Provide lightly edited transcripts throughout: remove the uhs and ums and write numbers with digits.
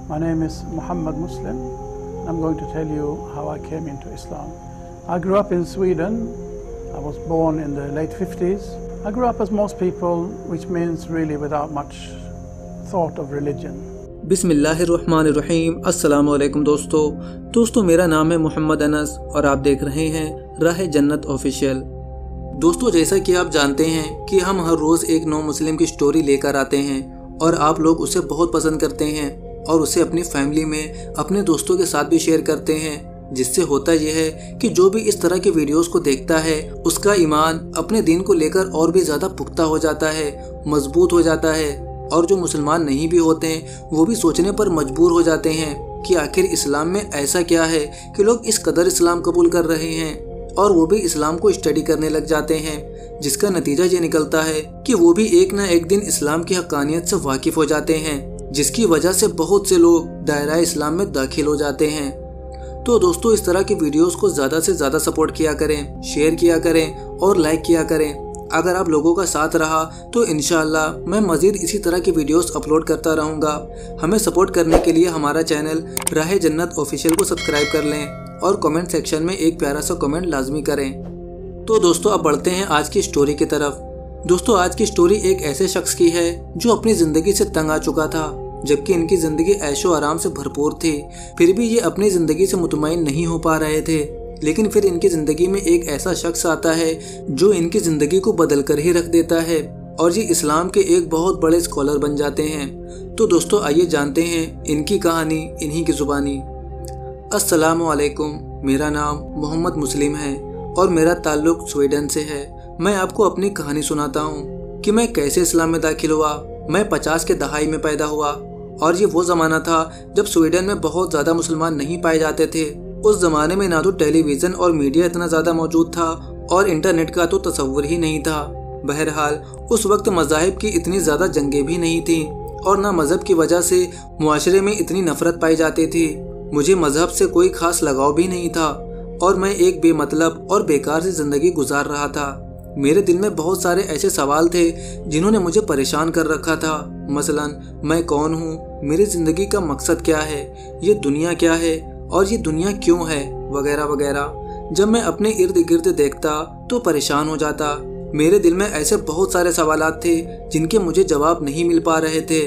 My name is Muhammad Muslim. I'm going to tell you how I came into Islam. I grew up in Sweden. I was born in the late 50s. I grew up as most people, which means really without much thought of religion. बिस्मिल्लाहिर्रहमानिर्रहीम। अस्सलामु अलैकुम दोस्तों मेरा नाम है मोहम्मद अनस और आप देख रहे हैं राह जन्नत ऑफिशियल। दोस्तों, जैसा कि आप जानते हैं कि हम हर रोज़ एक नौ मुस्लिम की स्टोरी लेकर आते हैं और आप लोग उसे बहुत पसंद करते हैं और उसे अपनी फैमिली में अपने दोस्तों के साथ भी शेयर करते हैं, जिससे होता यह है कि जो भी इस तरह की वीडियोस को देखता है उसका ईमान अपने दीन को लेकर और भी ज़्यादा पुख्ता हो जाता है, मजबूत हो जाता है। और जो मुसलमान नहीं भी होते हैं वो भी सोचने पर मजबूर हो जाते हैं कि आखिर इस्लाम में ऐसा क्या है कि लोग इस कदर इस्लाम कबूल कर रहे हैं, और वो भी इस्लाम को स्टडी करने लग जाते हैं, जिसका नतीजा ये निकलता है कि वो भी एक ना एक दिन इस्लाम की हक्कानियत से वाकिफ हो जाते हैं, जिसकी वजह से बहुत से लोग दायरा इस्लाम में दाखिल हो जाते हैं। तो दोस्तों, इस तरह की वीडियोस को ज़्यादा से ज़्यादा सपोर्ट किया करें, शेयर किया करें और लाइक किया करें। अगर आप लोगों का साथ रहा तो इंशाअल्लाह मैं मज़ीद इसी तरह की वीडियोस अपलोड करता रहूँगा। हमें सपोर्ट करने के लिए हमारा चैनल राह जन्नत ऑफिशियल को सब्सक्राइब कर लें और कमेंट सेक्शन में एक प्यारा सा कमेंट लाजमी करें। तो दोस्तों, अब बढ़ते हैं आज की स्टोरी की तरफ। दोस्तों, आज की स्टोरी एक ऐसे शख्स की है जो अपनी ज़िंदगी से तंग आ चुका था, जबकि इनकी ज़िंदगी ऐशो आराम से भरपूर थी, फिर भी ये अपनी ज़िंदगी से मुतमईन नहीं हो पा रहे थे। लेकिन फिर इनकी ज़िंदगी में एक ऐसा शख्स आता है जो इनकी ज़िंदगी को बदल कर ही रख देता है और ये इस्लाम के एक बहुत बड़े स्कॉलर बन जाते हैं। तो दोस्तों, आइए जानते हैं इनकी कहानी इन्हीं की ज़ुबानी। अस्सलामु अलैकुम, मेरा नाम मोहम्मद मुस्लिम है और मेरा ताल्लुक़ स्वीडन से है। मैं आपको अपनी कहानी सुनाता हूँ कि मैं कैसे इस्लाम में दाखिल हुआ। मैं 50 के दहाई में पैदा हुआ और ये वो ज़माना था जब स्वीडन में बहुत ज़्यादा मुसलमान नहीं पाए जाते थे। उस ज़माने में ना तो टेलीविज़न और मीडिया इतना ज़्यादा मौजूद था और इंटरनेट का तो तसव्वुर ही नहीं था। बहरहाल उस वक्त मज़ाहिब की इतनी ज़्यादा जंगें भी नहीं थीं और ना मज़हब की वजह से मुआशरे में इतनी नफ़रत पाई जाती थी। मुझे मज़हब से कोई ख़ास लगाव भी नहीं था और मैं एक बेमतलब और बेकार सी ज़िंदगी गुजार रहा था। मेरे दिल में बहुत सारे ऐसे सवाल थे जिन्होंने मुझे परेशान कर रखा था। मसलन, मैं कौन हूँ, मेरी ज़िंदगी का मकसद क्या है, ये दुनिया क्या है और ये दुनिया क्यों है, वगैरह वगैरह। जब मैं अपने इर्द गिर्द देखता तो परेशान हो जाता। मेरे दिल में ऐसे बहुत सारे सवालात थे जिनके मुझे जवाब नहीं मिल पा रहे थे।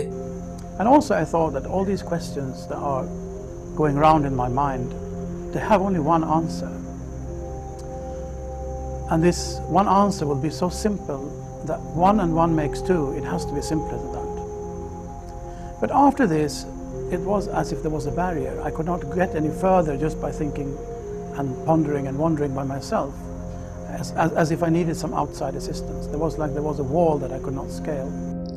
And also I thought that all these questions that are going around in my mind, they have only one answer. And this one answer will be so simple that 1 and 1 makes 2. It has to be simpler than that. But after this, it was as if there was a barrier. I could not get any further just by thinking and pondering and wondering by myself, as if I needed some outside assistance. There was a wall that I could not scale.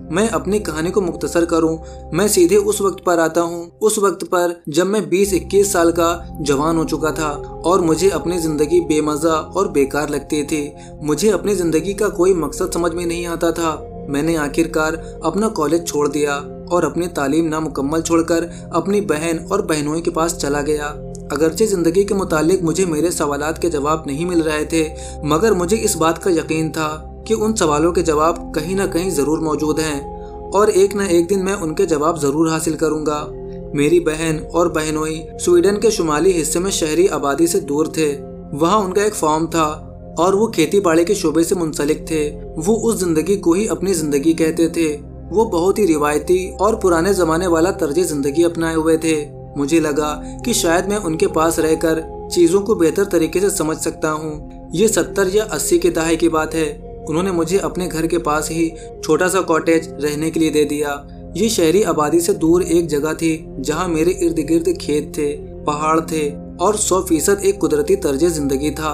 मैं अपनी कहानी को मुख्तसर करूं, मैं सीधे उस वक्त पर आता हूं, उस वक्त पर जब मैं 20-21 साल का जवान हो चुका था और मुझे अपनी ज़िंदगी बेमज़ा और बेकार लगती थी। मुझे अपनी ज़िंदगी का कोई मकसद समझ में नहीं आता था। मैंने आखिरकार अपना कॉलेज छोड़ दिया और अपनी तालीम नामुकम्मल छोड़कर अपनी बहन और बहनों के पास चला गया। अगरचे ज़िंदगी के मुतालिक मुझे मेरे सवालात के जवाब नहीं मिल रहे थे, मगर मुझे इस बात का यकीन था कि उन सवालों के जवाब कहीं ना कहीं ज़रूर मौजूद हैं और एक ना एक दिन मैं उनके जवाब ज़रूर हासिल करूँगा। मेरी बहन और बहनोई स्वीडन के शुमाली हिस्से में शहरी आबादी से दूर थे। वहाँ उनका एक फार्म था और वो खेती बाड़ी के शोबे से मुंसलिक थे। वो उस ज़िंदगी को ही अपनी ज़िंदगी कहते थे। वो बहुत ही रिवायती और पुराने ज़माने वाला तर्ज ज़िंदगी अपनाए हुए थे। मुझे लगा कि शायद मैं उनके पास रहकर चीज़ों को बेहतर तरीके से समझ सकता हूँ। ये 70 या 80 के दहाई की बात है। उन्होंने मुझे अपने घर के पास ही छोटा सा कॉटेज रहने के लिए दे दिया। ये शहरी आबादी से दूर एक जगह थी जहाँ मेरे इर्द गिर्द खेत थे, पहाड़ थे और 100% एक कुदरती तर्ज जिंदगी था।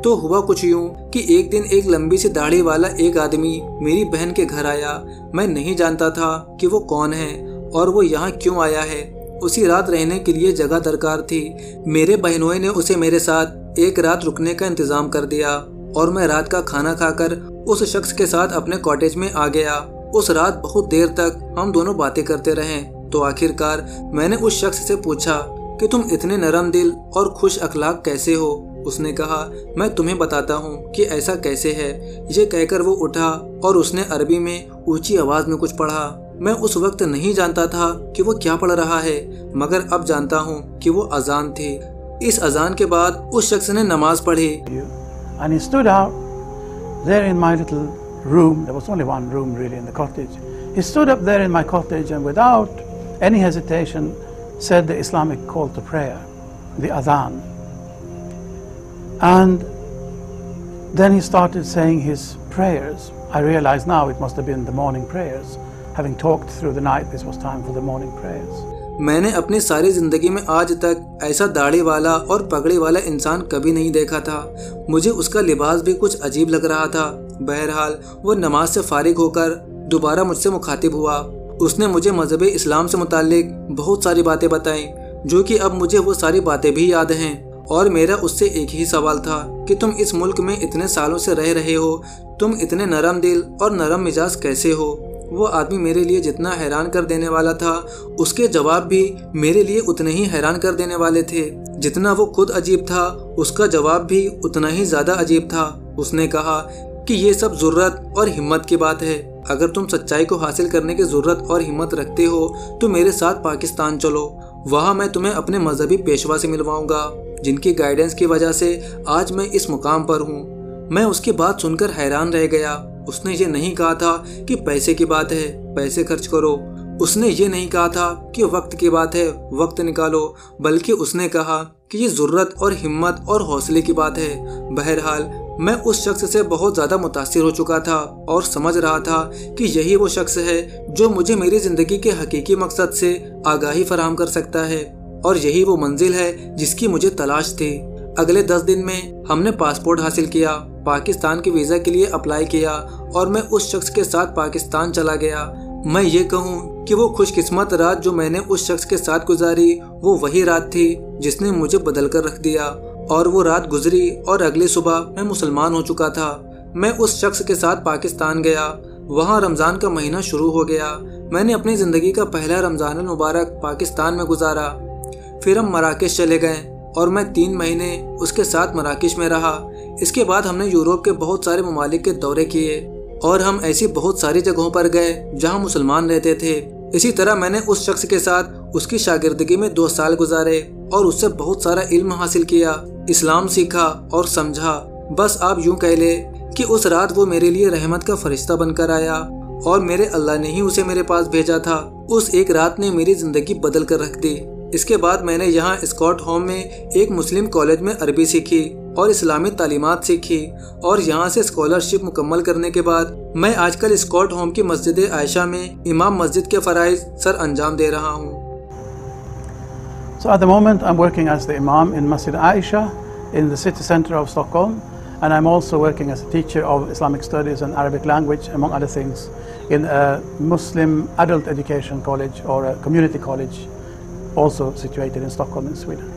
तो हुआ कुछ यूं कि एक दिन एक लंबी सी दाढ़ी वाला एक आदमी मेरी बहन के घर आया। मैं नहीं जानता था कि वो कौन है और वो यहाँ क्यों आया है। उसी रात रहने के लिए जगह दरकार थी। मेरे बहनों ने उसे मेरे साथ एक रात रुकने का इंतजाम कर दिया और मैं रात का खाना खाकर उस शख्स के साथ अपने कॉटेज में आ गया। उस रात बहुत देर तक हम दोनों बातें करते रहे। तो आखिरकार मैंने उस शख्स से पूछा कि तुम इतने नरम दिल और खुश अखलाक कैसे हो। उसने कहा, मैं तुम्हें बताता हूँ कि ऐसा कैसे है। ये कहकर वो उठा और उसने अरबी में ऊंची आवाज में कुछ पढ़ा। मैं उस वक्त नहीं जानता था कि वो क्या पढ़ रहा है, मगर अब जानता हूँ कि वो अजान थी। इस अजान के बाद उस शख्स ने नमाज पढ़ी। And he stood out there in my little room. There was only one room really in the cottage. He stood up there in my cottage and without any hesitation said the Islamic call to prayer, the adhan. And then he started saying his prayers. I realize now it must have been the morning prayers. Having talked through the night, this was time for the morning prayers. मैंने अपनी सारी जिंदगी में आज तक ऐसा दाढ़ी वाला और पगड़ी वाला इंसान कभी नहीं देखा था। मुझे उसका लिबास भी कुछ अजीब लग रहा था। बहरहाल वो नमाज से फारिग होकर दोबारा मुझसे मुखातिब हुआ। उसने मुझे मजहब इस्लाम से मुताल्लिक बहुत सारी बातें बताई, जो कि अब मुझे वो सारी बातें भी याद हैं। और मेरा उससे एक ही सवाल था कि तुम इस मुल्क में इतने सालों से रह रहे हो, तुम इतने नरम दिल और नरम मिजाज कैसे हो। वो आदमी मेरे लिए जितना हैरान कर देने वाला था, उसके जवाब भी मेरे लिए उतने ही हैरान कर देने वाले थे। जितना वो खुद अजीब था, उसका जवाब भी उतना ही ज्यादा अजीब था। उसने कहा कि ये सब ज़रूरत और हिम्मत की बात है। अगर तुम सच्चाई को हासिल करने की ज़रूरत और हिम्मत रखते हो तो मेरे साथ पाकिस्तान चलो। वहाँ मैं तुम्हें अपने मजहबी पेशवा से मिलवाऊंगा, जिनकी गाइडेंस की वजह से आज मैं इस मुकाम पर हूँ। मैं उसकी बात सुनकर हैरान रह गया। उसने ये नहीं कहा था कि पैसे की बात है, पैसे खर्च करो। उसने ये नहीं कहा था कि वक्त की बात है, वक्त निकालो, बल्कि उसने कहा कि ये ज़रूरत और हिम्मत और हौसले की बात है। बहरहाल मैं उस शख्स से बहुत ज़्यादा मुतासिर हो चुका था और समझ रहा था कि यही वो शख्स है जो मुझे मेरी ज़िंदगी के हकीकी मकसद से आगाही फराहम कर सकता है, और यही वो मंजिल है जिसकी मुझे तलाश थी। अगले 10 दिन में हमने पासपोर्ट हासिल किया, पाकिस्तान के वीज़ा के लिए अप्लाई किया और मैं उस शख्स के साथ पाकिस्तान चला गया। मैं ये कहूँ कि वो खुशकिस्मत रात जो मैंने उस शख्स के साथ गुजारी, वो वही रात थी जिसने मुझे बदल कर रख दिया। और वो रात गुजरी और अगली सुबह मैं मुसलमान हो चुका था। मैं उस शख्स के साथ पाकिस्तान गया। वहाँ रमज़ान का महीना शुरू हो गया। मैंने अपनी ज़िंदगी का पहला रमज़ान मुबारक पाकिस्तान में गुजारा। फिर हम मराकेश चले गए और मैं 3 महीने उसके साथ मराकेश में रहा। इसके बाद हमने यूरोप के बहुत सारे ममालिक के दौरे किए और हम ऐसी बहुत सारी जगहों पर गए जहां मुसलमान रहते थे। इसी तरह मैंने उस शख्स के साथ उसकी शागिर्दगी में 2 साल गुजारे और उससे बहुत सारा इल्म हासिल किया, इस्लाम सीखा और समझा। बस आप यूं कह ले कि उस रात वो मेरे लिए रहमत का फरिश्ता बनकर आया और मेरे अल्लाह ने ही उसे मेरे पास भेजा था। उस एक रात ने मेरी जिंदगी बदल कर रख दी। इसके बाद मैंने यहाँ स्कॉट होम में एक मुस्लिम कॉलेज में अरबी सीखी और इस्लामी तालीमात सीखी, और यहाँ से स्कॉलरशिप मुकम्मल करने के बाद मैं आजकल स्कॉट होम की मस्जिद आयशा में इमाम मस्जिद के फ़राइज़ सर अंजाम दे रहा हूँ। So at the moment I'm working as the Imam in Masjid Aisha in the city center of Stockholm, and I'm also working as a teacher of Islamic studies and Arabic language, among other things, in a Muslim adult education college or a community college also situated in Stockholm in Sweden.